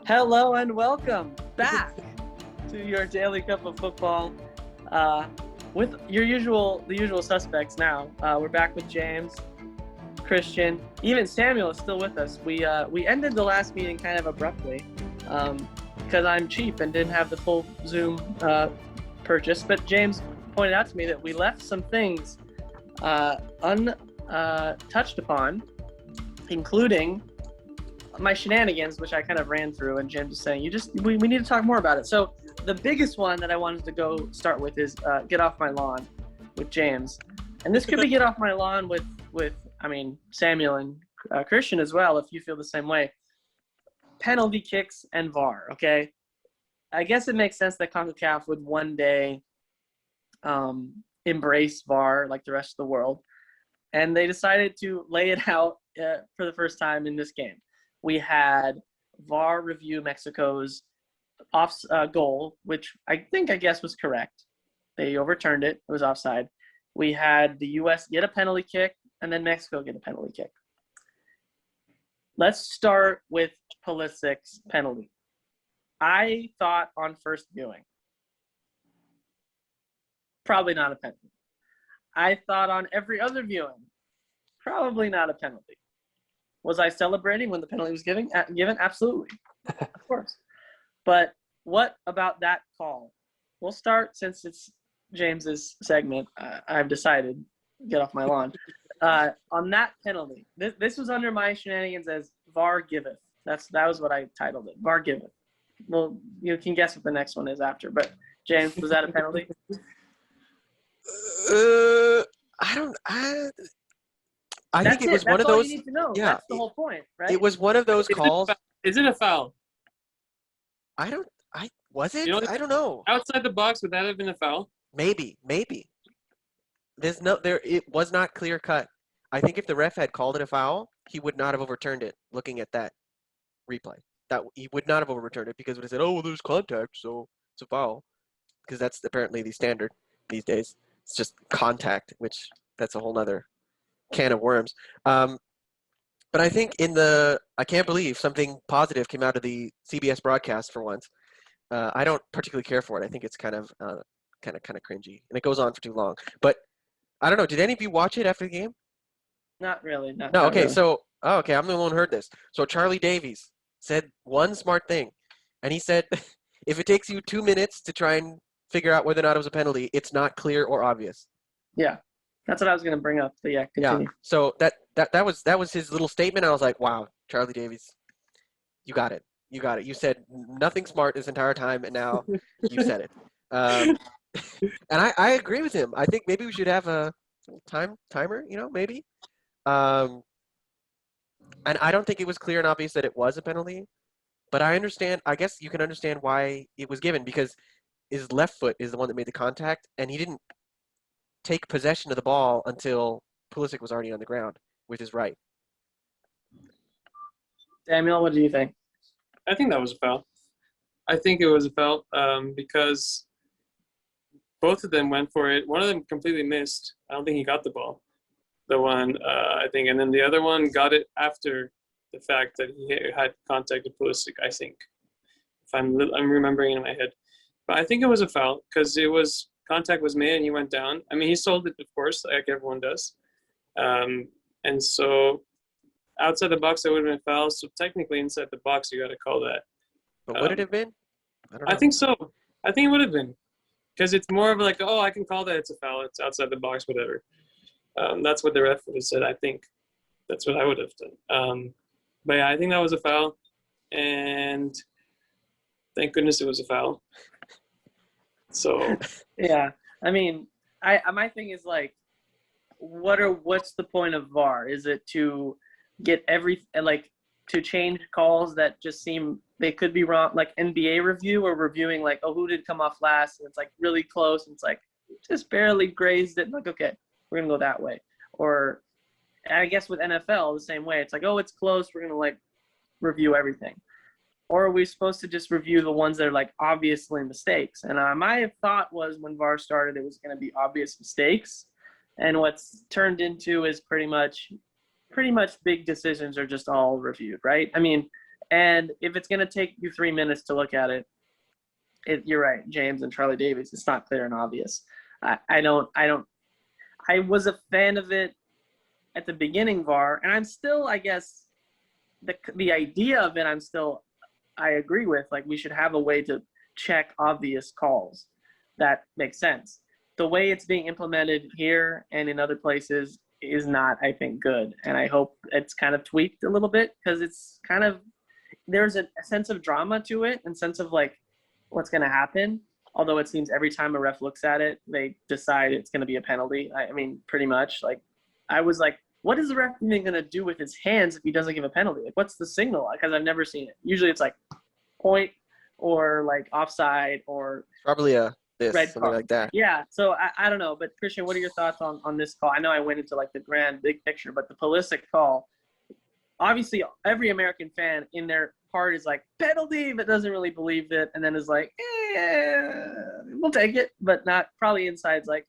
Hello and welcome back to your daily cup of football. With the usual suspects now. We're back with James, Christian, even Samuel is still with us. We ended the last meeting kind of abruptly because I'm cheap and didn't have the full Zoom purchase. But James pointed out to me that we left some things untouched upon, including my shenanigans, which I kind of ran through, and James is saying, we need to talk more about it. So the biggest one that I wanted to go start with is get off my lawn with James. And this could be get off my lawn with Samuel and Christian as well, if you feel the same way. Penalty kicks and VAR, okay? I guess it makes sense that CONCACAF would one day embrace VAR like the rest of the world. And they decided to lay it out for the first time in this game. We had VAR review Mexico's goal, which I guess was correct. They overturned it. It was offside. We had the U.S. get a penalty kick, and then Mexico get a penalty kick. Let's start with Pulisic's penalty. I thought on first viewing, probably not a penalty. I thought on every other viewing, probably not a penalty. Was I celebrating when the penalty was given? Absolutely, of course. But what about that call? We'll start, since it's James's segment. I've decided, get off my lawn. On that penalty, this was under my shenanigans as VAR giveth. That was what I titled it, VAR giveth. Well, you can guess what the next one is after. But James, was that a penalty? I think it was one of those. You need to know. Yeah, that's the whole point, right? It was one of those calls. Is it a foul? Was it? I don't know. Outside the box, would that have been a foul? Maybe. It was not clear cut. I think if the ref had called it a foul, he would not have overturned it. Looking at that replay, that he would not have overturned it because it would have said, "Oh, well, there's contact, so it's a foul," because that's apparently the standard these days. It's just contact, which that's a whole nother can of worms. But I think I can't believe something positive came out of the CBS broadcast for once. I don't particularly care for it. I think it's kind of cringy, and it goes on for too long. But I don't know. Did any of you watch it after the game? Not really. No. Okay. Really. So, okay, I'm the one who heard this. So Charlie Davies said one smart thing, and he said, if it takes you 2 minutes to try and figure out whether or not it was a penalty, it's not clear or obvious. Yeah, that's what I was going to bring up. But yeah, continue. Yeah. So that was his little statement. I was like, wow, Charlie Davies, you got it. You said nothing smart this entire time, and now you said it. And I agree with him. I think maybe we should have a timer, maybe. And I don't think it was clear and obvious that it was a penalty, but I guess you can understand why it was given, because his left foot is the one that made the contact, and he didn't take possession of the ball until Pulisic was already on the ground with his right. Samuel, what do you think? I think that was a foul. I think it was a foul because both of them went for it. One of them completely missed. I don't think he got the ball. The one, I think, and then the other one got it after the fact that he had contact with Pulisic, I think. If I'm remembering in my head. But I think it was a foul because contact was made and he went down. I mean, he sold it, of course, like everyone does. And so outside the box, that would have been a foul. So technically inside the box, you got to call that. But would it have been? I don't know. I think so. I think it would have been. Because it's more of like, oh, I can call that it's a foul. It's outside the box, whatever. That's what the ref would have said, I think. That's what I would have done. But yeah, I think that was a foul. And thank goodness it was a foul. So yeah, I mean, my thing is like, what's the point of VAR? Is it to get to change calls that just seem they could be wrong, like NBA review or reviewing like, oh, who did come off last, and it's like really close, and it's like just barely grazed it. Like, okay, we're gonna go that way. Or I guess with NFL the same way. It's like, oh, it's close, we're gonna like review everything. Or are we supposed to just review the ones that are like obviously mistakes? And my thought was when VAR started, it was going to be obvious mistakes. And what's turned into is pretty much pretty much big decisions are just all reviewed, right? I mean, and if it's going to take you 3 minutes to look at it, you're right, James and Charlie Davies. It's not clear and obvious. I don't. I was a fan of it at the beginning, VAR, and I'm still, I guess, the idea of it. I agree with. Like, we should have a way to check obvious calls. That makes sense. The way it's being implemented here and in other places is not, I think, good. And I hope it's kind of tweaked a little bit, because it's kind of, there's a sense of drama to it and sense of like what's going to happen. Although it seems every time a ref looks at it, they decide it's going to be a penalty. I mean, pretty much. Like, I was like, what is the ref even going to do with his hands if he doesn't give a penalty? Like, what's the signal? Because I've never seen it. Usually it's like point or like offside or Probably this, red something card. like that. Yeah, so I don't know. But Christian, what are your thoughts on this call? I know I went into like the grand big picture, but the Pulisic call, obviously every American fan in their heart is like, penalty, but doesn't really believe it, and then is like, we'll take it, but not probably inside's like,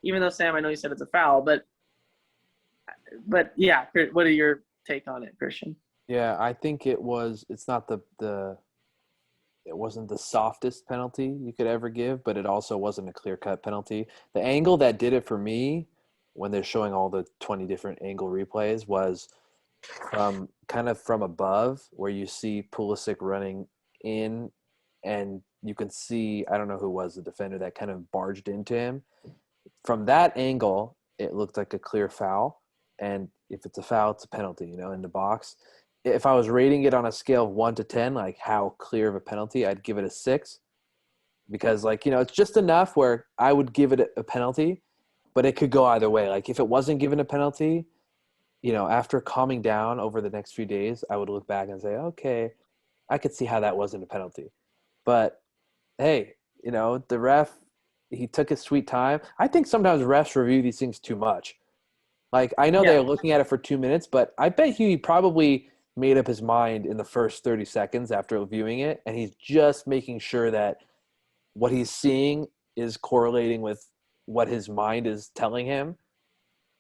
even though Sam, I know you said it's a foul, but yeah, what are your take on it, Christian? Yeah, I think it's not it wasn't the softest penalty you could ever give, but it also wasn't a clear-cut penalty. The angle that did it for me, when they're showing all the 20 different angle replays, was from above, where you see Pulisic running in, and you can see, I don't know who was the defender that kind of barged into him. From that angle, it looked like a clear foul, and if it's a foul, it's a penalty, in the box. If I was rating it on a scale of 1 to 10, like how clear of a penalty, I'd give it a 6, because it's just enough where I would give it a penalty, but it could go either way. Like, if it wasn't given a penalty, after calming down over the next few days, I would look back and say, okay, I could see how that wasn't a penalty. But hey, the ref, he took his sweet time. I think sometimes refs review these things too much. Like, I know they're looking at it for 2 minutes, but I bet he probably made up his mind in the first 30 seconds after viewing it, and he's just making sure that what he's seeing is correlating with what his mind is telling him.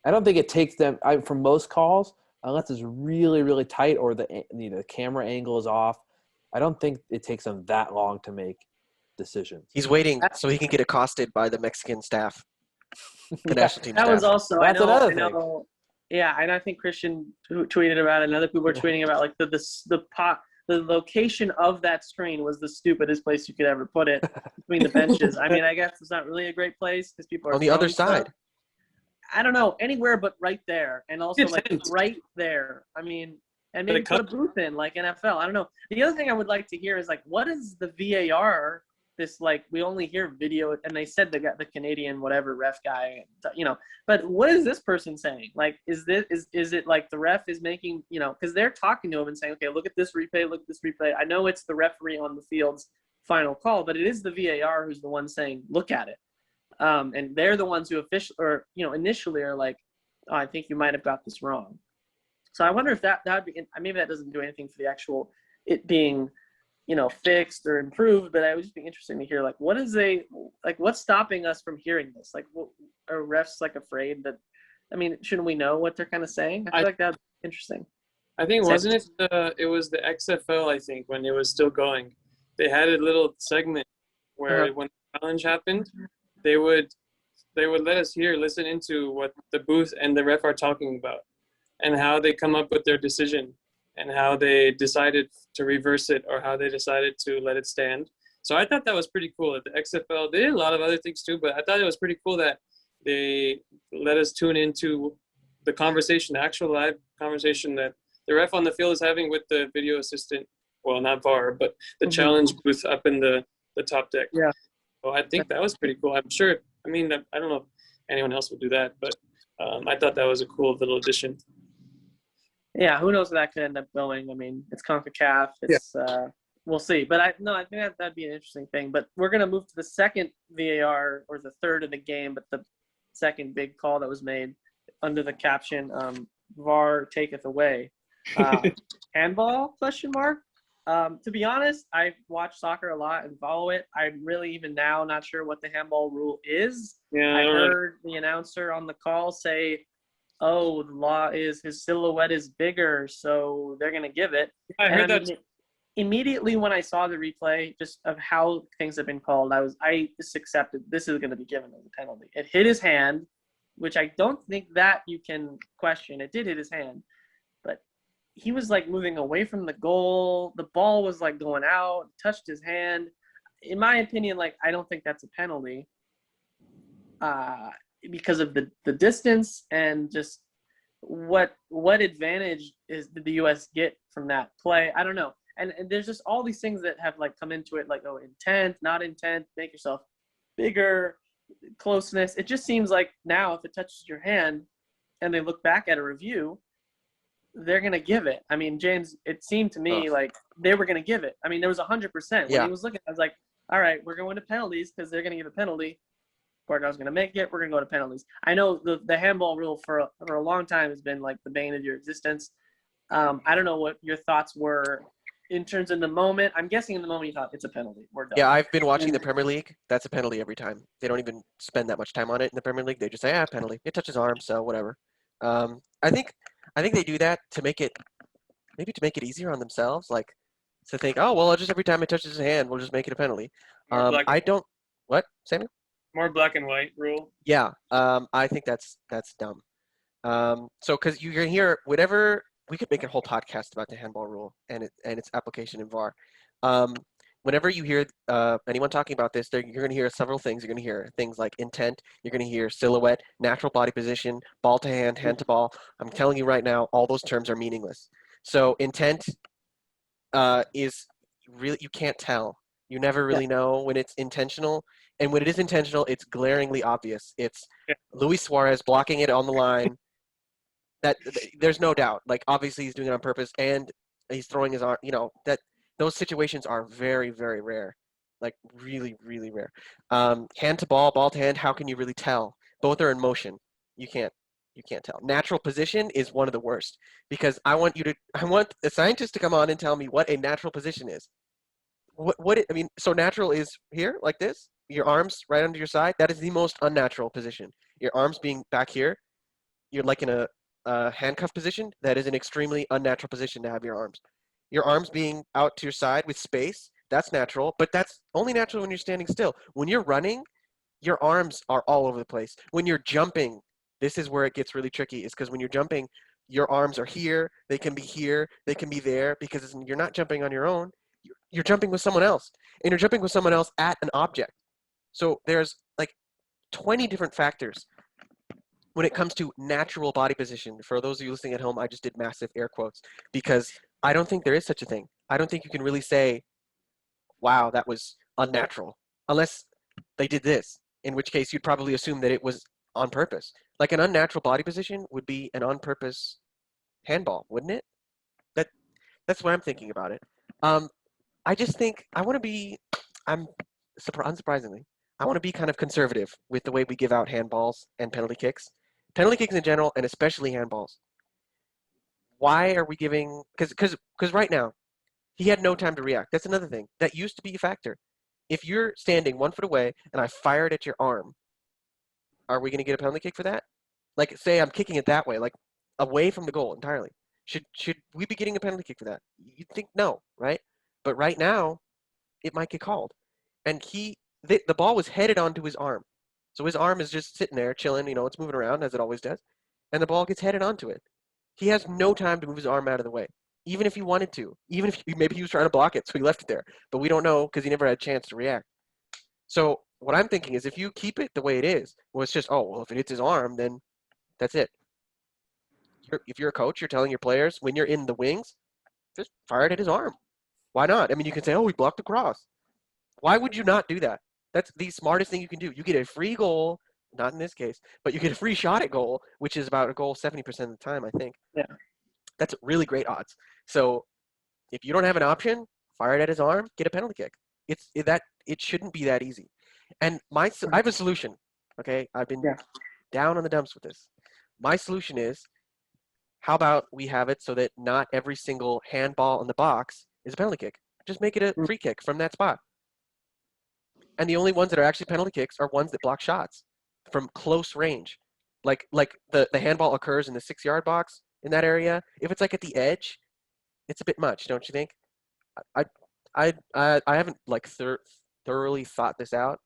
I don't think it takes them for most calls, unless it's really, really tight or the camera angle is off. I don't think it takes them that long to make decisions. He's waiting so he can get accosted by the Mexican staff, the national team that staff. was also, That's another thing. Yeah, and I think Christian tweeted about it, and other people were tweeting about like the location of that screen was the stupidest place you could ever put it, between the benches. I mean, I guess it's not really a great place because people are on the other side. Stuff. I don't know, anywhere but right there, and also like right there. I mean, and maybe put a booth in like NFL. I don't know. The other thing I would like to hear is like, what is the VAR? This, like, we only hear video, and they said the Canadian whatever ref guy, but what is this person saying? Like, is it like the ref is making, because they're talking to him and saying, okay, look at this replay, look at this replay. I know it's the referee on the field's final call, but it is the VAR who's the one saying, look at it. And they're the ones who initially are like, oh, I think you might have got this wrong. So I wonder if that would be, maybe that doesn't do anything for the actual, it being, fixed or improved, but I would just be interesting to hear, like, what's stopping us from hearing this? Like, are refs like afraid that, shouldn't we know what they're kind of saying? I feel like that'd be interesting. I think, wasn't it it was the XFL, I think, when it was still going. They had a little segment where when the challenge happened, they would let us listen into what the booth and the ref are talking about and how they come up with their decision and how they decided to reverse it or how they decided to let it stand. So I thought that was pretty cool at the XFL. They did a lot of other things too, but I thought it was pretty cool that they let us tune into the conversation, the actual live conversation that the ref on the field is having with the video assistant. Well, not VAR, but the challenge booth up in the top deck. Yeah. So I think that was pretty cool. I'm sure, I don't know if anyone else would do that, but I thought that was a cool little addition. Yeah, who knows where that could end up going. I mean, it's CONCACAF. It's we'll see. But I think that'd be an interesting thing. But we're gonna move to the second VAR, or the third of the game, but the second big call that was made under the caption "VAR taketh away." Handball? Question mark. To be honest, I watch soccer a lot and follow it. I'm really even now not sure what the handball rule is. Yeah, I heard the announcer on the call say oh, the law is his silhouette is bigger, so they're gonna give it. I And I heard that. mean, immediately when I saw the replay, just of how things have been called, I just accepted this is gonna be given as a penalty. It hit his hand, which I don't think that you can question. It did hit his hand, but he was like moving away from the goal. The ball was like going out, touched his hand. In my opinion, like I don't think that's a penalty. Because of the distance and just what advantage did the U.S. get from that play? I don't know. And there's just all these things that have like come into it, like intent, not intent, make yourself bigger, closeness. It just seems like now if it touches your hand and they look back at a review, they're gonna give it. I mean, James, it seemed to me like they were gonna give it. I mean, there was 100%. When he was looking, I was like, all right, we're going to penalties because they're gonna give a penalty. Portugal's going to make it. We're going to go to penalties. I know the handball rule for a long time has been like the bane of your existence. I don't know what your thoughts were in terms of the moment. I'm guessing in the moment you thought it's a penalty. We're done. Yeah, I've been watching the Premier League. That's a penalty every time. They don't even spend that much time on it in the Premier League. They just say, penalty. It touches arm, so whatever. I think they do that to make it easier on themselves, like to think, oh well, just every time it touches his hand, we'll just make it a penalty. I don't. What, Samuel? More black and white rule. Yeah, I think that's dumb. So because you're gonna hear whatever, we could make a whole podcast about the handball rule and its application in VAR. Whenever you hear anyone talking about this, you're going to hear several things. You're going to hear things like intent. You're going to hear silhouette, natural body position, ball to hand, hand to ball. I'm telling you right now, all those terms are meaningless. So intent is really, you can't tell. You never really know when it's intentional. And when it is intentional, it's glaringly obvious. It's Luis Suarez blocking it on the line. That there's no doubt. Like obviously he's doing it on purpose, and he's throwing his arm. That those situations are very, very rare. Like really, really rare. Hand to ball, ball to hand. How can you really tell? Both are in motion. You can't tell. Natural position is one of the worst because I want a scientist to come on and tell me what a natural position is. So natural is here like this. Your arms right under your side. That is the most unnatural position. Your arms being back here. You're like in a handcuff position. That is an extremely unnatural position to have your arms. Your arms being out to your side with space. That's natural, but that's only natural when you're standing still. When you're running, your arms are all over the place. When you're jumping, this is where it gets really tricky, is because when you're jumping, your arms are here, they can be there, because you're not jumping on your own, you're jumping with someone else. And you're jumping with someone else at an object. So there's like 20 different factors when it comes to natural body position. For those of you listening at home, I just did massive air quotes because I don't think there is such a thing. I don't think you can really say, wow, that was unnatural, unless they did this, in which case you'd probably assume that it was on purpose. Like an unnatural body position would be an on purpose handball, wouldn't it? That's what I'm thinking about it. I just think unsurprisingly, I want to be kind of conservative with the way we give out handballs and penalty kicks. Penalty kicks in general, and especially handballs. Why are we giving? Because right now, he had no time to react. That's another thing. That used to be a factor. If you're standing 1 foot away and I fired at your arm, are we going to get a penalty kick for that? Like, say I'm kicking it that way, like away from the goal entirely. Should we be getting a penalty kick for that? You'd think no, right? But right now, it might get called. And the ball was headed onto his arm. So his arm is just sitting there chilling, it's moving around as it always does. And the ball gets headed onto it. He has no time to move his arm out of the way, even if he wanted to. Even if maybe he was trying to block it, so he left it there. But we don't know because he never had a chance to react. So what I'm thinking is if you keep it the way it is, well, it's just, if it hits his arm, then that's it. If you're a coach, you're telling your players, when you're in the wings, just fire it at his arm. Why not? I mean, you can say, he blocked the cross. Why would you not do that? That's the smartest thing you can do. You get a free goal, not in this case, but you get a free shot at goal, which is about a goal 70% of the time, I think. Yeah. That's really great odds. So if you don't have an option, fire it at his arm, get a penalty kick. It shouldn't be that easy. And I have a solution. Okay, I've been down on the dumps with this. My solution is, how about we have it so that not every single handball in the box is a penalty kick? Just make it a free kick from that spot. And the only ones that are actually penalty kicks are ones that block shots from close range. like the handball occurs in the 6-yard box in that area. If it's like at the edge, it's a bit much, don't you think? I I haven't like thoroughly thought this out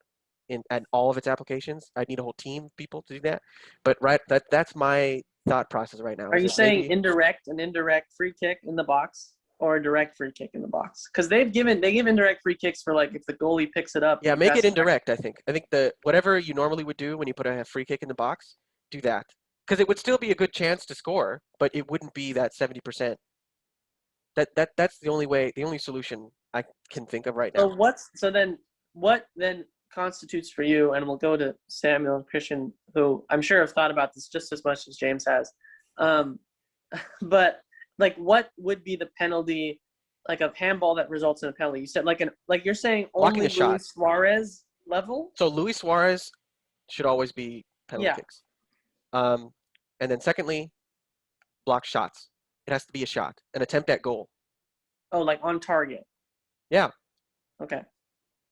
in and all of its applications. I need a whole team of people to do that. But that's my thought process right now. Are Is you that saying maybe an indirect free kick in the box, or a direct free kick in the box? Because they give indirect free kicks for like if the goalie picks it up. yeah, and make it passes back. indirect, I think. I think the whatever you normally would do when you put a free kick in the box, do that. Because it would still be a good chance to score, but it wouldn't be that 70%. That's the only way, the only solution I can think of right now. What then constitutes for you? And we'll go to Samuel and Christian, who I'm sure have thought about this just as much as James has. Um, but like, what would be the penalty? Like a handball that results in a penalty. You said like you're saying Blocking only a shot. Luis Suarez level. So Luis Suarez should always be penalty Yeah. kicks. And then secondly, block shots. It has to be a shot, an attempt at goal. Oh, like on target. Yeah, Okay.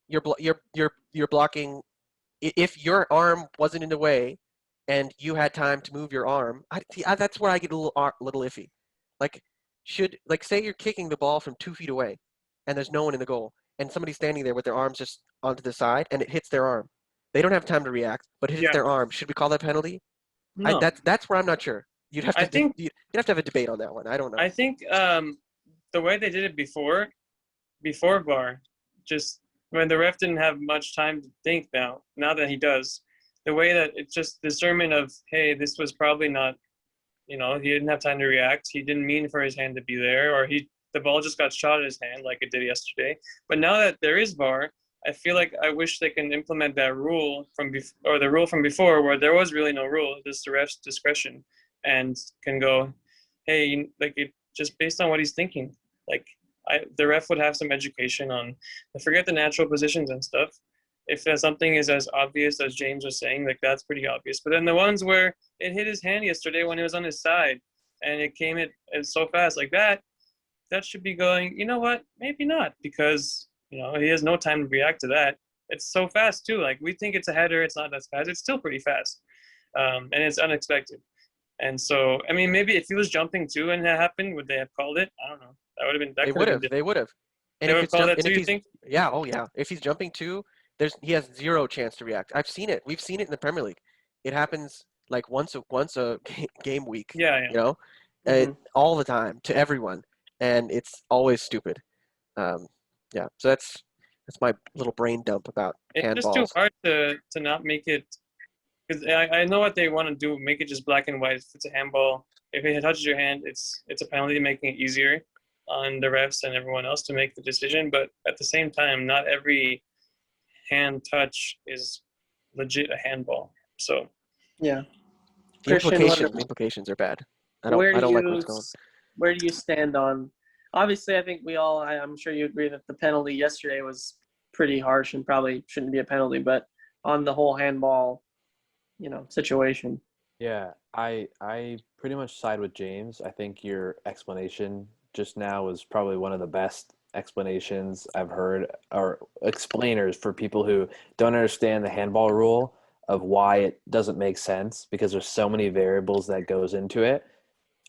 you're blocking. If your arm wasn't in the way, and you had time to move your arm, that's where I get a little iffy. Like, say you're kicking the ball from 2 feet away, and there's no one in the goal, and somebody's standing there with their arms just onto the side, and it hits their arm. They don't have time to react, but it hits Yeah. their arm. Should we call that penalty? No. That's where I'm not sure. You'd have I to think- you'd have to have a debate on that one. I don't know. I think the way they did it before VAR, just when the ref didn't have much time to think now that he does, the way that it's just discernment of, hey, this was probably not, he didn't have time to react. He didn't mean for his hand to be there, or the ball just got shot at his hand like it did yesterday. But now that there is VAR, I feel like I wish they can implement that rule the rule from before where there was really no rule, just the ref's discretion, and can go, hey, like it just based on what he's thinking. Like the ref would have some education on, I forget the natural positions and stuff. If something is as obvious as James was saying, like that's pretty obvious. But then the ones where it hit his hand yesterday when he was on his side and it came so fast like that should be going, you know what, maybe not, because he has no time to react to that. It's so fast too. Like we think it's a header, it's not that fast. It's still pretty fast, and it's unexpected. And so, I mean, maybe if he was jumping too and that happened, would they have called it? I don't know. That would have been. They would have. They would have. And They if would it's call that and too. if You he's think? yeah, oh yeah. If he's jumping too, he has zero chance to react. I've seen it. We've seen it in the Premier League. It happens like once a game week. Yeah. You know, Mhm. all the time to everyone, and it's always stupid. Yeah. So that's my little brain dump about It's just handballs. too hard to not make it, because I know what they want to do. Make it just black and white. If it's a handball, if it touches your hand, it's a penalty, making it easier on the refs and everyone else to make the decision. But at the same time, not every hand touch is legit a handball. So Yeah. The Christian, implications are bad. I where don't do like where you it's going. where do you stand on? Obviously, I think I'm sure you agree that the penalty yesterday was pretty harsh and probably shouldn't be a penalty. But on the whole handball, situation. Yeah, I pretty much side with James. I think your explanation just now was probably one of the best explanations I've heard, or explainers for people who don't understand the handball rule of why it doesn't make sense, because there's so many variables that goes into it.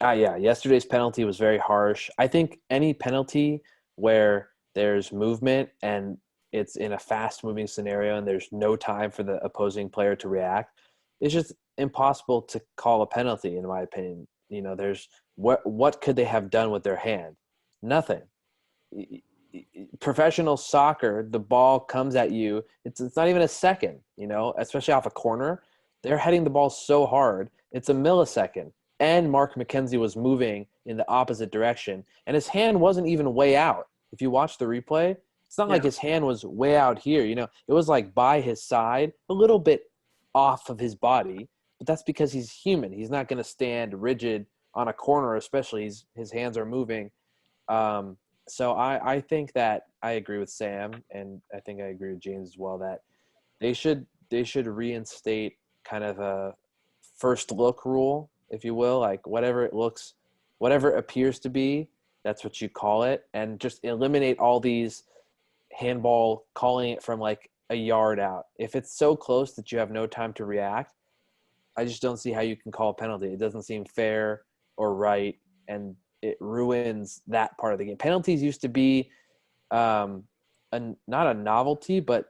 Yeah, yesterday's penalty was very harsh. I think any penalty where there's movement and it's in a fast moving scenario and there's no time for the opposing player to react, it's just impossible to call a penalty, in my opinion. There's what could they have done with their hand? Nothing. Professional soccer, the ball comes at you. It's not even a second, especially off a corner. They're heading the ball so hard. It's a millisecond. And Mark McKenzie was moving in the opposite direction. And his hand wasn't even way out. If you watch the replay, it's not like his hand was way out here. It was like by his side, a little bit off of his body. But that's because he's human. He's not going to stand rigid on a corner, especially his hands are moving. So I think that I agree with Sam, and I think I agree with James as well, that they should reinstate kind of a first look rule, if you will, like whatever it appears to be, that's what you call it, and just eliminate all these handball calling it from like a yard out. If it's so close that you have no time to react, I just don't see how you can call a penalty. It doesn't seem fair or right, and it ruins that part of the game. Penalties used to be not a novelty, but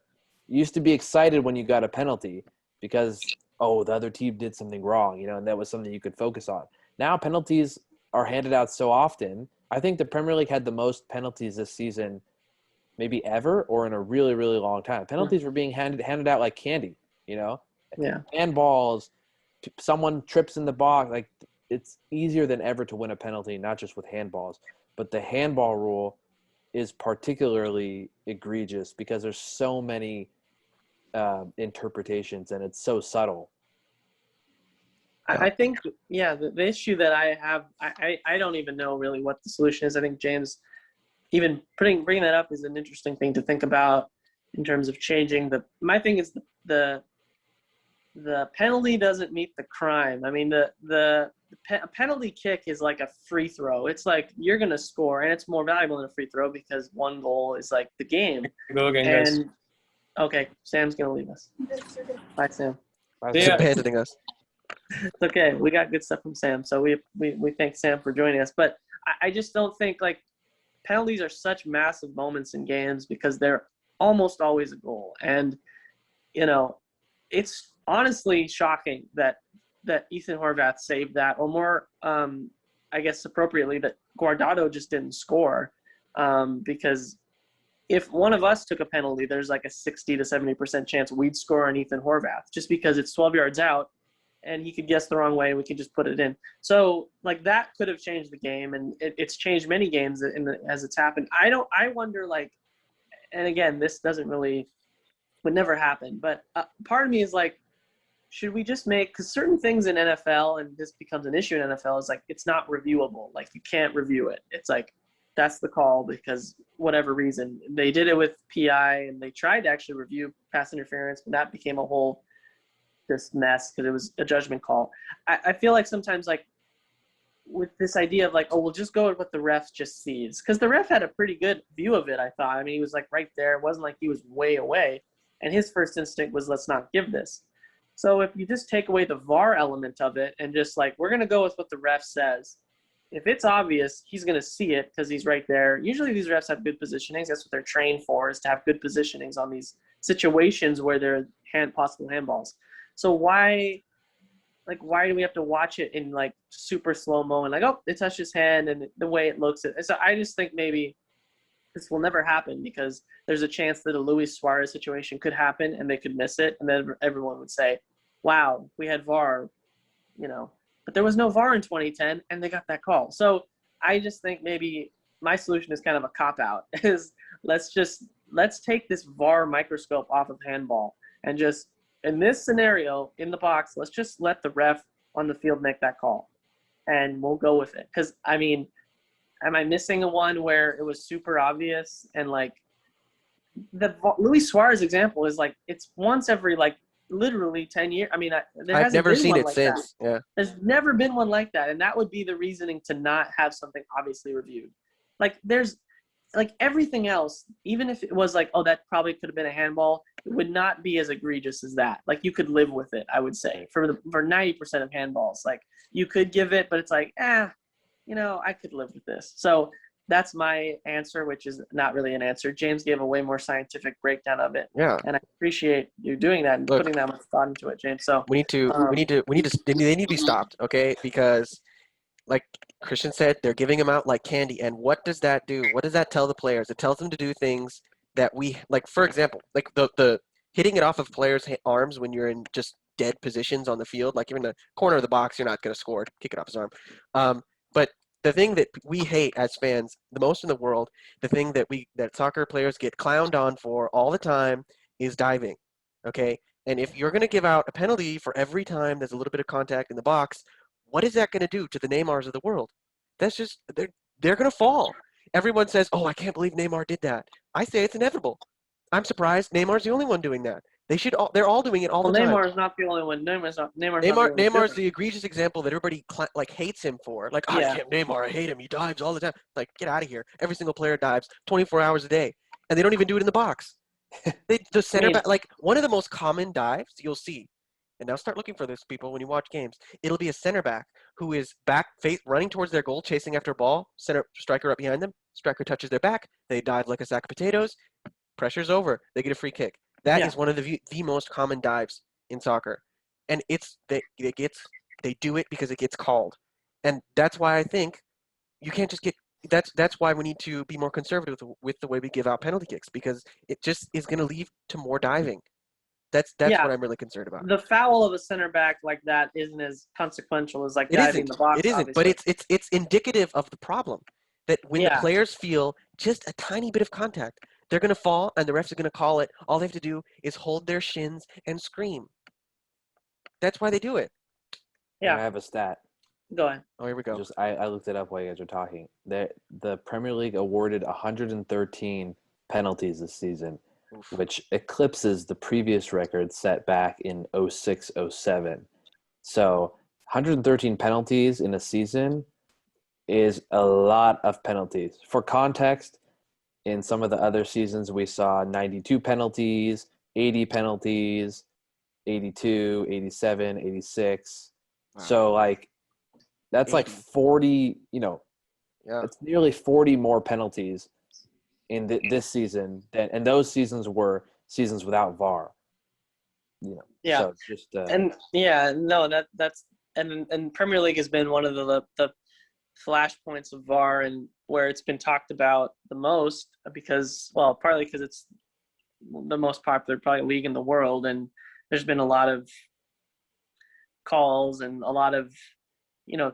you used to be excited when you got a penalty because, oh, the other team did something wrong, and that was something you could focus on. Now penalties are handed out so often. I think the Premier League had the most penalties this season maybe ever or in a really, really long time. Penalties were being handed out like candy, Yeah. handballs, someone trips in the box. Like, it's easier than ever to win a penalty, not just with handballs. But the handball rule is particularly egregious because there's so many interpretations and it's so subtle. I think, yeah, the issue that I have, I don't even know really what the solution is. I think James, even bringing that up is an interesting thing to think about in terms of changing my thing is the penalty doesn't meet the crime. I mean, a penalty kick is like a free throw. It's like you're going to score, and it's more valuable than a free throw because one goal is like the game. Go again, guys. And, okay, Sam's going to leave us. Bye, Sam. He's Yeah. abandoning us. It's okay. We got good stuff from Sam, so we thank Sam for joining us. But I just don't think, like, penalties are such massive moments in games because they're almost always a goal. And, it's honestly shocking that Ethan Horvath saved that, or more, I guess appropriately, that Guardado just didn't score, because if one of us took a penalty, there's like a 60 to 70% chance we'd score on Ethan Horvath just because it's 12 yards out and he could guess the wrong way and we could just put it in. So, like, that could have changed the game, and it's changed many games as it's happened. I wonder, like, and again, this would never happen, but part of me is like, should we just because certain things in NFL, and this becomes an issue in NFL, is like it's not reviewable. Like, you can't review it. It's like that's the call because whatever reason. They did it with PI, and they tried to actually review pass interference, but that became a whole this mess because it was a judgment call. I feel like sometimes, like, with this idea of like, oh, we'll just go with what the ref just sees, because the ref had a pretty good view of it, I thought. I mean, he was like right there. It wasn't like he was way away, and his first instinct was, let's not give this. So if you just take away the VAR element of it and just like, we're going to go with what the ref says. If it's obvious, he's going to see it because he's right there. Usually these refs have good positionings. That's what they're trained for, is to have good positionings on these situations where there are possible handballs. So why do we have to watch it in like super slow-mo and like, oh, it touched his hand and the way it looks? So I just think maybe this will never happen because there's a chance that a Luis Suarez situation could happen and they could miss it. And then everyone would say, wow, we had VAR, but there was no VAR in 2010 and they got that call. So I just think maybe my solution is kind of a cop-out is let's take this VAR microscope off of handball and just, in this scenario in the box, let's just let the ref on the field make that call and we'll go with it. Because, I mean, am I missing a one where it was super obvious? And like the Luis Suarez example is like, it's once every like literally 10 years. I mean, I've never seen it since. Yeah. There's never been one like that. And that would be the reasoning to not have something obviously reviewed. Like there's like everything else, even if it was like, oh, that probably could have been a handball, it would not be as egregious as that. Like you could live with it, I would say, for 90% of handballs. Like you could give it, but it's like, I could live with this. So that's my answer, which is not really an answer. James gave a way more scientific breakdown of it. Yeah. And I appreciate you doing that and putting that much thought into it, James. So they need to be stopped, okay? Because like Christian said, they're giving them out like candy. And what does that do? What does that tell the players? It tells them to do things that we like, for example, like the hitting it off of players' arms when you're in just dead positions on the field, like you're in the corner of the box, you're not going to score, kick it off his arm. But the thing that we hate as fans the most in the world, the thing that soccer players get clowned on for all the time is diving, okay? And if you're going to give out a penalty for every time there's a little bit of contact in the box, what is that going to do to the Neymars of the world? That's just, they're going to fall. Everyone says, oh, I can't believe Neymar did that. I say it's inevitable. I'm surprised Neymar's the only one doing that. They're all doing it all the time. Neymar's not the only one. Neymar's the egregious example that everybody hates him for. Like, I can't Neymar, I hate him. He dives all the time. Like, get out of here. Every single player dives 24 hours a day, and they don't even do it in the box. The center back, like one of the most common dives you'll see, and now start looking for this, people, when you watch games. It'll be a center back who is running towards their goal, chasing after a ball, center striker up behind them, striker touches their back, they dive like a sack of potatoes, pressure's over, they get a free kick. That Yeah. is one of the most common dives in soccer. And they do it because it gets called. And that's why I think you can't just get that's why we need to be more conservative with the way we give out penalty kicks, because it just is going to lead to more diving. That's Yeah. what I'm really concerned about. The foul of a center back like that isn't as consequential as like It diving isn't. the box. It isn't. Obviously. But it's indicative of the problem that when the Yeah. players feel just a tiny bit of contact, they're going to fall, and the refs are going to call it. All they have to do is hold their shins and scream. That's why they do it. Yeah. I have a stat. Go ahead. Oh, here we go. I looked it up while you guys were talking. The Premier League awarded 113 penalties this season, Oof. which eclipses the previous record set back in 06-07. So 113 penalties in a season is a lot of penalties. For context, in some of the other seasons we saw 92 penalties, 80 penalties, 82, 87, 86. Wow. So like that's like 80. 40, Yeah. it's nearly 40 more penalties in this season and those seasons were seasons without VAR. Yeah. So it's just And yeah, no, that's and Premier League has been one of the flashpoints of VAR and where it's been talked about the most partly because it's the most popular probably league in the world, and there's been a lot of calls and a lot of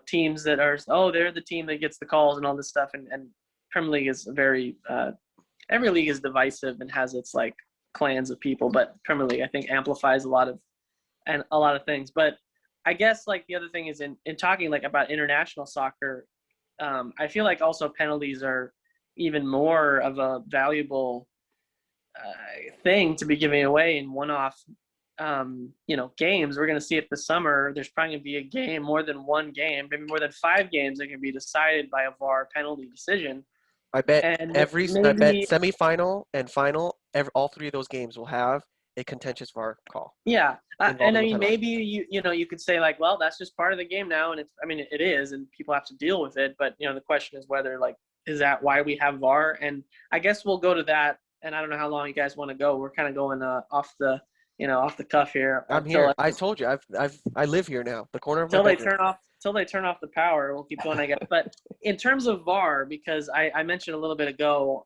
teams that are they're the team that gets the calls and all this stuff, and Premier League is very every league is divisive and has its like clans of people, but Premier League I think amplifies a lot of things. But I guess like the other thing is in talking like about international soccer, I feel like also penalties are even more of a valuable thing to be giving away in one-off games. We're going to see it this summer. There's probably going to be a game, more than one game, maybe more than 5 games that can be decided by a VAR penalty decision. I bet And semifinal and final, all 3 of those games will have a contentious VAR call. Yeah, and I involving the mean penalty. maybe you could say like, well, that's just part of the game now, and it is, and people have to deal with it. But the question is whether like is that why we have VAR? And I guess we'll go to that. And I don't know how long you guys want to go. We're kind of going off the cuff here. I'm here. I told you. I live here now. The corner of my bedroom. Till they turn off the power. We'll keep going, I guess. But in terms of VAR, because I mentioned a little bit ago,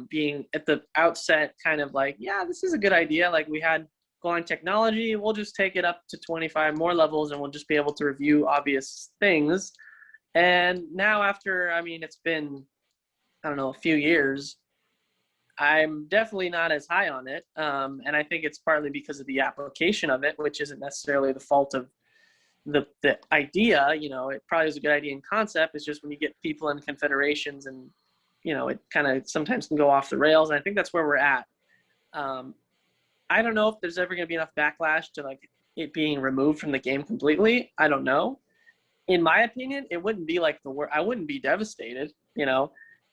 being at the outset, kind of like, yeah, this is a good idea. Like we had goal line technology, we'll just take it up to 25 more levels, and we'll just be able to review obvious things. And now, after it's been, I don't know, a few years. I'm definitely not as high on it, and I think it's partly because of the application of it, which isn't necessarily the fault of the idea. It probably is a good idea in concept. It's just when you get people in confederations and, it kind of sometimes can go off the rails, and I think that's where we're at. I don't know if there's ever going to be enough backlash to like it being removed from the game completely. I don't know. In my opinion, it wouldn't be like I wouldn't be devastated.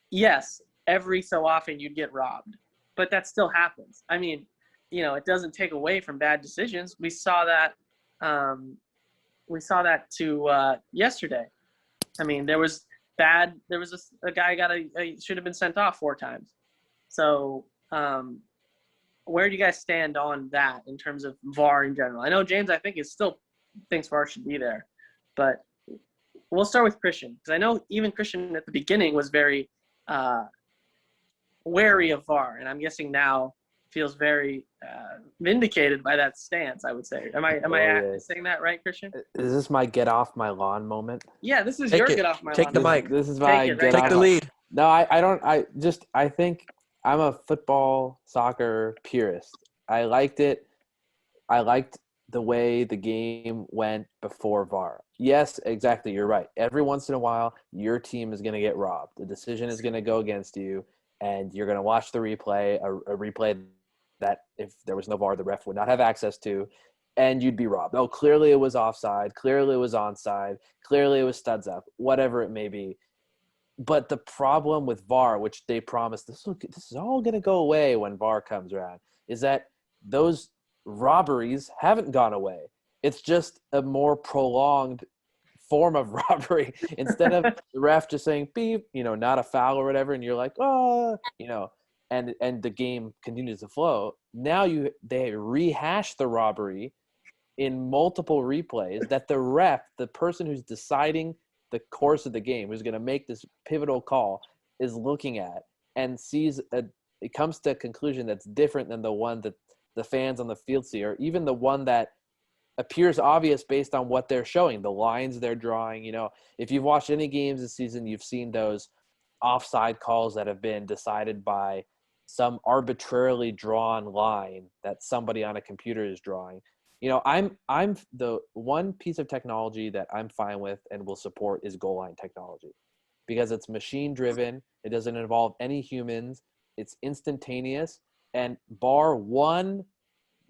Yes. Every so often you'd get robbed, but that still happens. It doesn't take away from bad decisions. We saw that yesterday. There was a guy should have been sent off 4 times. So where do you guys stand on that in terms of VAR in general? I know James, I think, thinks VAR should be there, but we'll start with Christian, because I know even Christian at the beginning was very wary of VAR, and I'm guessing now feels very vindicated by that stance, I would say. Am I saying that right, Christian? Is this my get off my lawn moment? Yeah, this is Take your it. get off my Take lawn. the mic. This is my Take it, get right? Take off the my- lead. No, I don't. I think I'm a football, soccer purist. I liked it. I liked the way the game went before VAR. Yes, exactly. You're right. Every once in a while, your team is going to get robbed. The decision is going to go against you, and you're going to watch the replay, a replay that if there was no VAR, the ref would not have access to, and you'd be robbed. Oh, clearly it was offside. Clearly it was onside. Clearly it was studs up. Whatever it may be. But the problem with VAR, which they promised this is all going to go away when VAR comes around, is that those robberies haven't gone away. It's just a more prolonged form of robbery. Instead of the ref just saying beep, not a foul or whatever, and you're like, oh, and the game continues to flow. Now they rehash the robbery in multiple replays that the ref, the person who's deciding the course of the game, who's going to make this pivotal call, is looking at and sees it comes to a conclusion that's different than the one that the fans on the field see, or even the one that appears obvious based on what they're showing, the lines they're drawing. If you've watched any games this season, you've seen those offside calls that have been decided by some arbitrarily drawn line that somebody on a computer is drawing. I'm the one piece of technology that I'm fine with and will support is goal line technology, because it's machine driven. It doesn't involve any humans. It's instantaneous, and bar one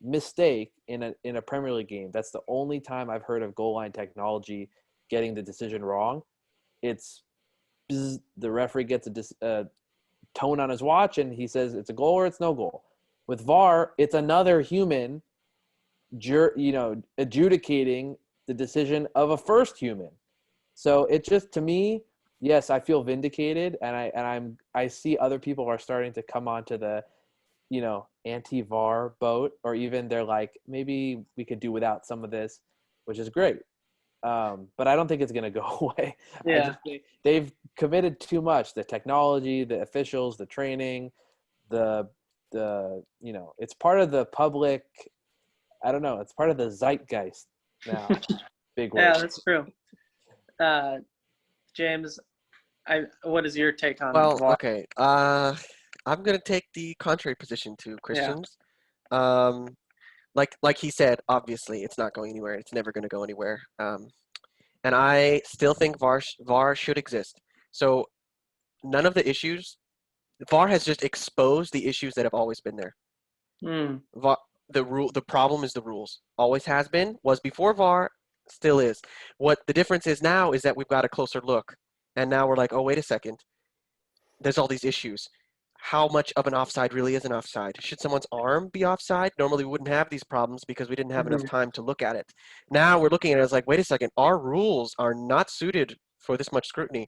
mistake in a Premier League game, that's the only time I've heard of goal line technology getting the decision wrong. It's the referee gets a tone on his watch and he says it's a goal or it's no goal. With VAR, it's another human adjudicating the decision of a first human. So it just, to me, yes, I feel vindicated, and I see other people are starting to come onto the anti-VAR boat, or even they're like, maybe we could do without some of this, which is great. But I don't think it's going to go away. Yeah. I just think they've committed too much. The technology, the officials, the training, it's part of the public. I don't know. It's part of the zeitgeist now. Big word. Yeah, that's true. James, what is your take on Well, VAR? okay. I'm gonna take the contrary position to Christian's. Like he said, obviously it's not going anywhere. It's never gonna go anywhere. And I still think VAR should exist. So none of the issues, VAR has just exposed the issues that have always been there. VAR, the problem is the rules. Always has been, was before VAR, still is. What the difference is now is that we've got a closer look, and now we're like, oh, wait a second. There's all these issues. How much of an offside really is an offside? Should someone's arm be offside? Normally we wouldn't have these problems because we didn't have enough time to look at it. Now we're looking at it as like, wait a second, our rules are not suited for this much scrutiny.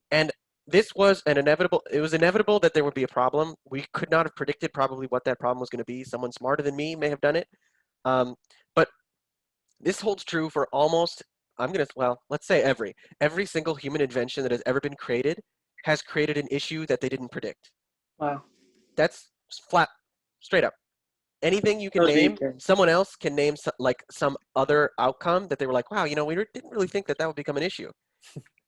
And this was it was inevitable that there would be a problem. We could not have predicted probably what that problem was going to be. Someone smarter than me may have done it. But this holds true for almost, let's say every single human invention that has ever been created has created an issue that they didn't predict. Wow. That's flat, straight up. Anything you can So name, deep, yeah. someone else can name some other outcome that they were like, wow, we didn't really think that would become an issue.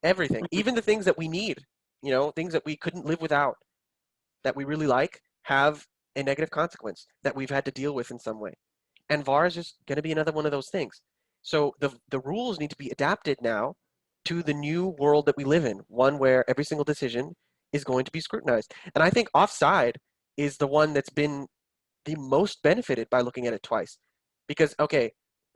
Everything, even the things that we need, things that we couldn't live without, that we really like, have a negative consequence that we've had to deal with in some way. And VAR is just going to be another one of those things. So the rules need to be adapted now to the new world that we live in, one where every single decision is going to be scrutinized. And I think offside is the one that's been the most benefited by looking at it twice. Because, okay,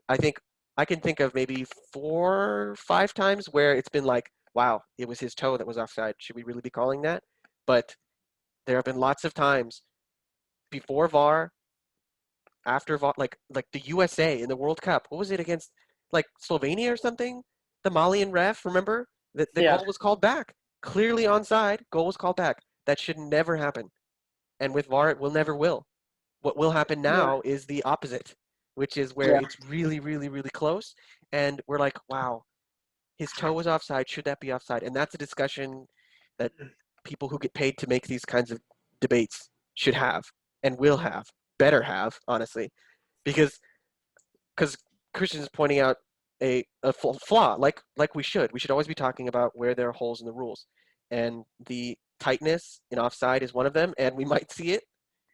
I think I can think of maybe 4 or 5 times where it's been like, wow, it was his toe that was offside. Should we really be calling that? But there have been lots of times before VAR, after VAR, like the USA in the World Cup. What was it against, like Slovenia or something? The Malian ref, remember? The Yeah. goal was called back. Clearly onside, goal was called back. That should never happen. And with VAR, it never will. What will happen now is the opposite, which is where it's really, really, really close. And we're like, wow, his toe was offside. Should that be offside? And that's a discussion that people who get paid to make these kinds of debates should have and will have, better have, honestly. Because Christian is pointing out a flaw, like we should. We should always be talking about where there are holes in the rules. And the tightness in offside is one of them, and we might see it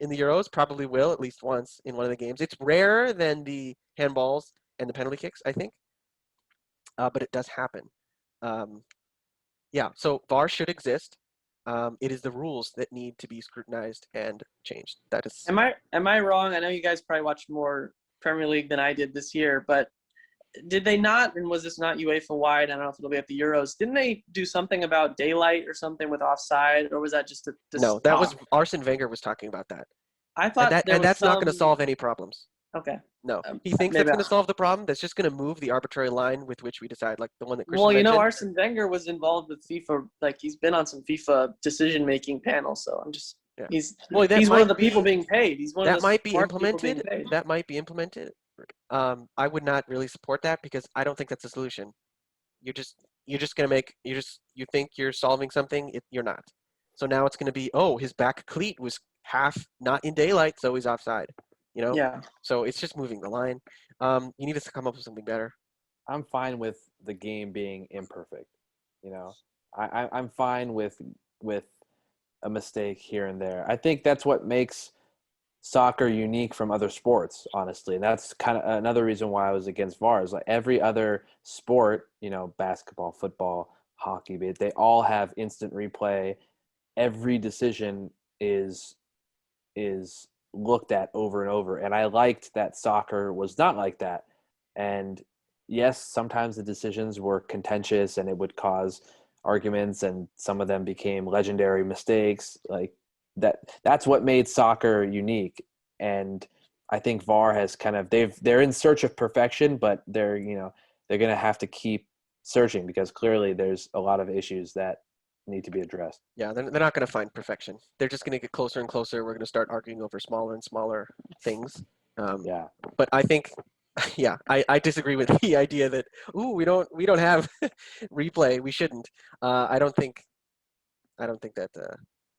in the Euros, probably will at least once in one of the games. It's rarer than the handballs and the penalty kicks, I think, but it does happen. So VAR should exist. It is the rules that need to be scrutinized and changed. That is. Am I wrong? I know you guys probably watched more Premier League than I did this year, but did they not, and was this not UEFA wide? I don't know if it'll be at the Euros. Didn't they do something about daylight or something with offside, or was that just No, that was Arsene Wenger was talking about that. I thought And that's not going to solve any problems. Okay. No, he thinks maybe that's going to I- solve the problem. That's just going to move the arbitrary line with which we decide, like the one that Christian Well, you know, mentioned. Arsene Wenger was involved with FIFA. Like he's been on some FIFA decision-making panels. So I'm just Yeah. he's Well, that he's one of the might people be being paid. He's one of that the might be smart people being implemented. paid. That might be implemented. I would not really support that because I don't think that's a solution. You're just gonna make you think you're solving something. You're not. So now it's gonna be, oh, his back cleat was half not in daylight, so he's offside. You know. Yeah. So it's just moving the line. You need us to come up with something better. I'm fine with the game being imperfect. You know, I'm fine with a mistake here and there. I think that's what makes soccer unique from other sports, honestly. And that's kind of another reason why I was against VAR. Is like every other sport, you know, basketball, football, hockey, they all have instant replay. Every decision is looked at over and over. And I liked that soccer was not like that. And yes, sometimes the decisions were contentious and it would cause arguments, and some of them became legendary mistakes. Like that's what made soccer unique. And I think VAR has kind of they're in search of perfection, but they're gonna have to keep searching because clearly there's a lot of issues that need to be addressed. Yeah, they're not going to find perfection. They're just going to get closer and closer. We're going to start arguing over smaller and smaller things. Yeah. But I think, yeah, I disagree with the idea that we don't have replay. We shouldn't. I don't think that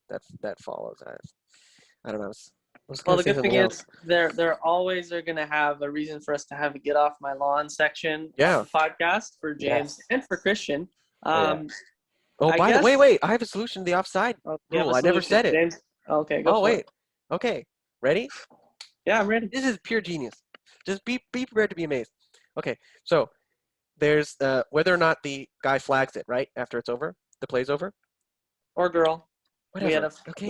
that follows. I don't know. I was Well, going the to say good thing something else. is they're always are going to have a reason for us to have a get off my lawn section Yeah. of the podcast for James Yes. and for Christian. Yeah. Oh, I by the guess- wait, I have a solution to the offside Oh, you have a rule. I never solution, said it. James. Okay, go Oh for wait. it. Okay. Ready? Yeah, I'm ready. This is pure genius. Just be prepared to be amazed. Okay, so there's whether or not the guy flags it right after it's over, the play's over. Or girl. Whatever. We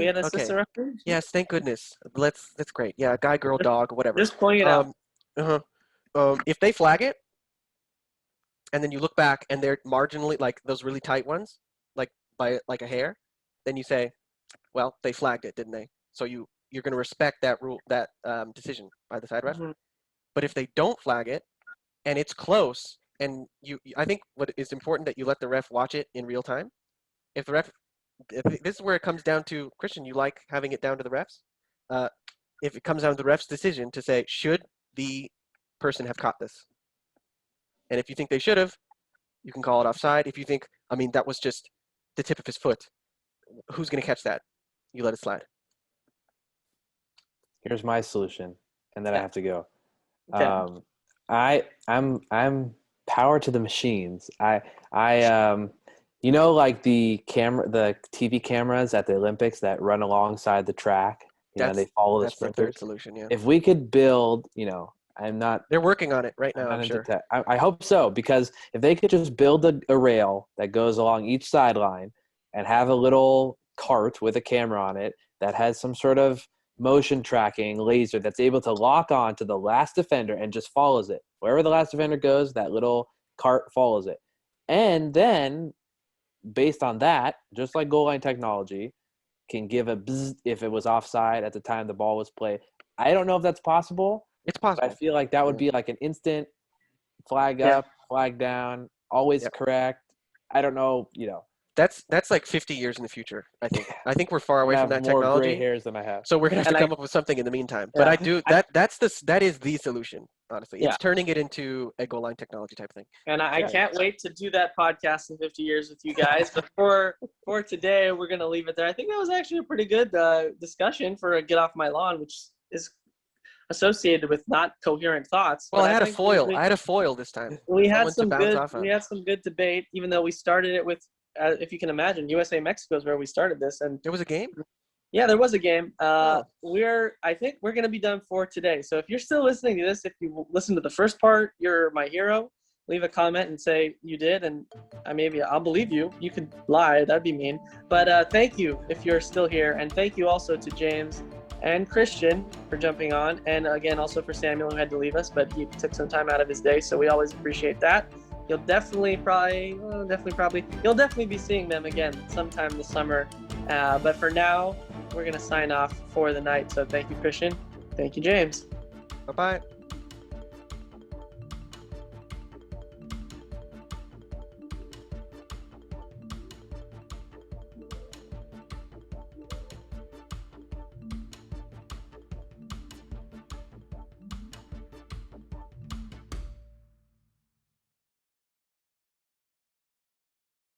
had a Okay. sister referee. Yes, thank goodness. That's great. Yeah, guy, girl, dog, whatever. Just point it out. Uh-huh. If they flag it, and then you look back and they're marginally like those really tight ones, like by like a hair, then you say, well, they flagged it, didn't they? So you're going to respect that rule, that decision by the side ref. Mhm. But if they don't flag it and it's close, and I think what is important that you let the ref watch it in real time. If the ref, this is where it comes down to, Christian, you like having it down to the refs. If it comes down to the ref's decision to say, should the person have caught this? And if you think they should have, you can call it offside. If you think, I mean, that was just the tip of his foot, who's going to catch that? You let it slide. Here's my solution, and then I have to go. Okay. I'm power to the machines. Like the TV cameras at the Olympics that run alongside the track. They follow the That's the sprinters. third solution, yeah. If we could build, I'm not. They're working on it right I'm now, not I'm into sure. tech. I hope so, because if they could just build a rail that goes along each sideline and have a little cart with a camera on it that has some sort of motion tracking laser that's able to lock on to the last defender and just follows it. Wherever the last defender goes, that little cart follows it. And then, based on that, just like goal line technology, can give a bzz if it was offside at the time the ball was played. I don't know if that's possible. It's But possible. I feel like that would be like an instant flag Yeah. up, flag down, always Yep. correct. I don't know, That's like 50 years in the future, I think. I think we're far away I from have that more gray technology. hairs than I have. So we're gonna have And to I- come up with something in the meantime. But I Yeah. do that is the solution, honestly. Yeah. It's turning it into a goal line technology type thing. And I Yeah. can't wait to do that podcast in 50 years with you guys. But for today, we're going to leave it there. I think that was actually a pretty good discussion for a Get Off My Lawn, which is associated with not coherent thoughts. Well, But I had a think foil. we- I had a foil this time. We had Someone to some bounce good. off of. We had some good debate, even though we started it with, if you can imagine, USA Mexico is where we started this, and There was a game? yeah, there was a game. Oh. I think we're gonna be done for today. So if you're still listening to this, if you listen to the first part, you're my hero. Leave a comment and say you did, and I'll believe you. You could lie, that'd be mean. But thank you if you're still here, and thank you also to James and Christian for jumping on, and again also for Samuel who had to leave us, but he took some time out of his day, so we always appreciate that. You'll definitely be seeing them again sometime this summer. But for now, we're gonna sign off for the night. So thank you, Christian. Thank you, James. Bye bye.